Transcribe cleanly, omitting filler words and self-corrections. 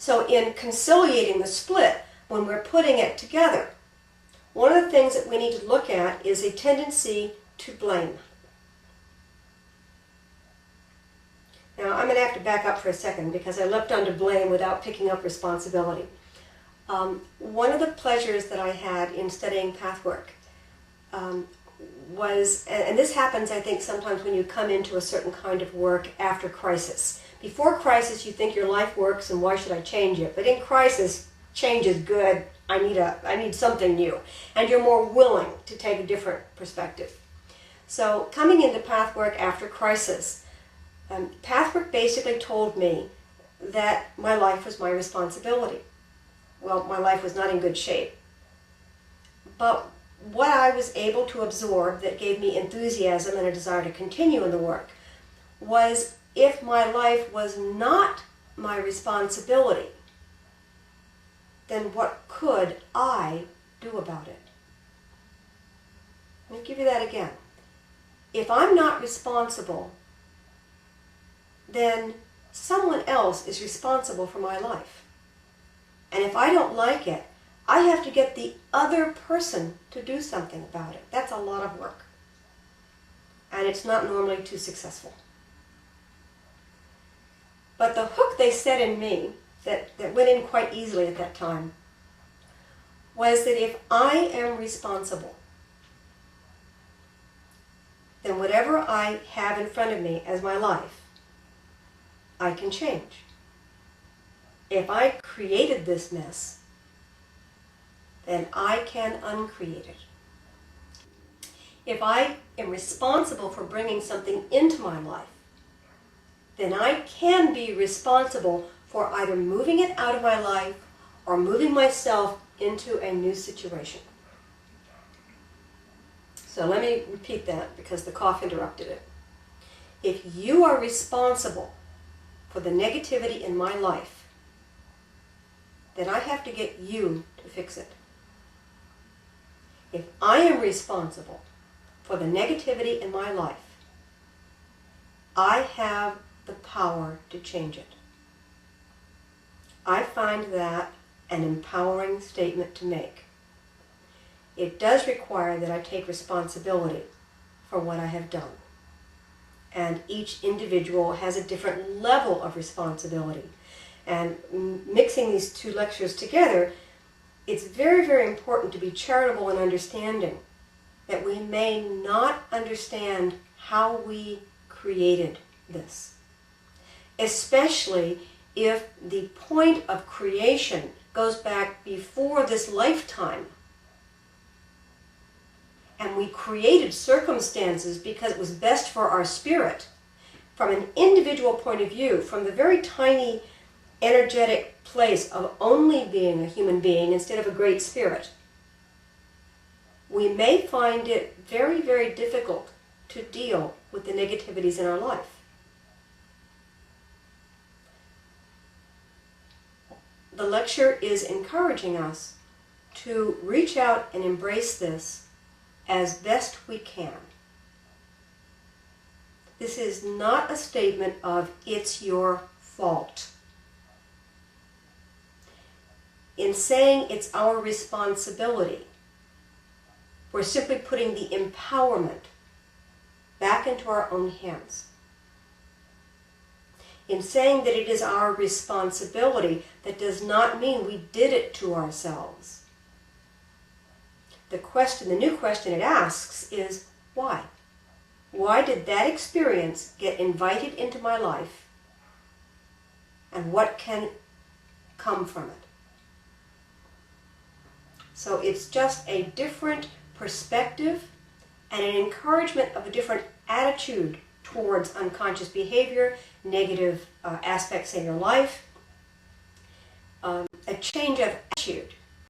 So in conciliating the split, when we're putting it together, one of the things that we need to look at is a tendency to blame. Now, I'm going to have to back up for a second because I leapt onto blame without picking up responsibility. One of the pleasures that I had in studying pathwork was, and this happens, I think, sometimes when you come into a certain kind of work after crisis. Before crisis, you think your life works and why should I change it? But in crisis, change is good. I need something new. And you're more willing to take a different perspective. So coming into pathwork after crisis, pathwork basically told me that my life was my responsibility. Well, my life was not in good shape. But what I was able to absorb that gave me enthusiasm and a desire to continue in the work was if my life was not my responsibility, then what could I do about it? Let me give you that again. If I'm not responsible, then someone else is responsible for my life. And if I don't like it, I have to get the other person to do something about it. That's a lot of work. And it's not normally too successful. But the hook they set in me, that went in quite easily at that time, was that if I am responsible, then whatever I have in front of me as my life, I can change. If I created this mess, then I can uncreate it. If I am responsible for bringing something into my life, then I can be responsible for either moving it out of my life or moving myself into a new situation. So let me repeat that because the cough interrupted it. If you are responsible for the negativity in my life, then I have to get you to fix it. If I am responsible for the negativity in my life, I have the power to change it. I find that an empowering statement to make. It does require that I take responsibility for what I have done. And each individual has a different level of responsibility. And mixing these two lectures together, it's very, very important to be charitable in understanding that we may not understand how we created this. Especially if the point of creation goes back before this lifetime. And we created circumstances because it was best for our spirit. From an individual point of view, from the very tiny energetic place of only being a human being instead of a great spirit, we may find it very, very difficult to deal with the negativities in our life. The lecture is encouraging us to reach out and embrace this as best we can. This is not a statement of it's your fault. In saying it's our responsibility, we're simply putting the empowerment back into our own hands. In saying that it is our responsibility, that does not mean we did it to ourselves. The new question it asks is, why? Why did that experience get invited into my life? And what can come from it? So it's just a different perspective and an encouragement of a different attitude towards unconscious behavior, negative aspects in your life, a change of attitude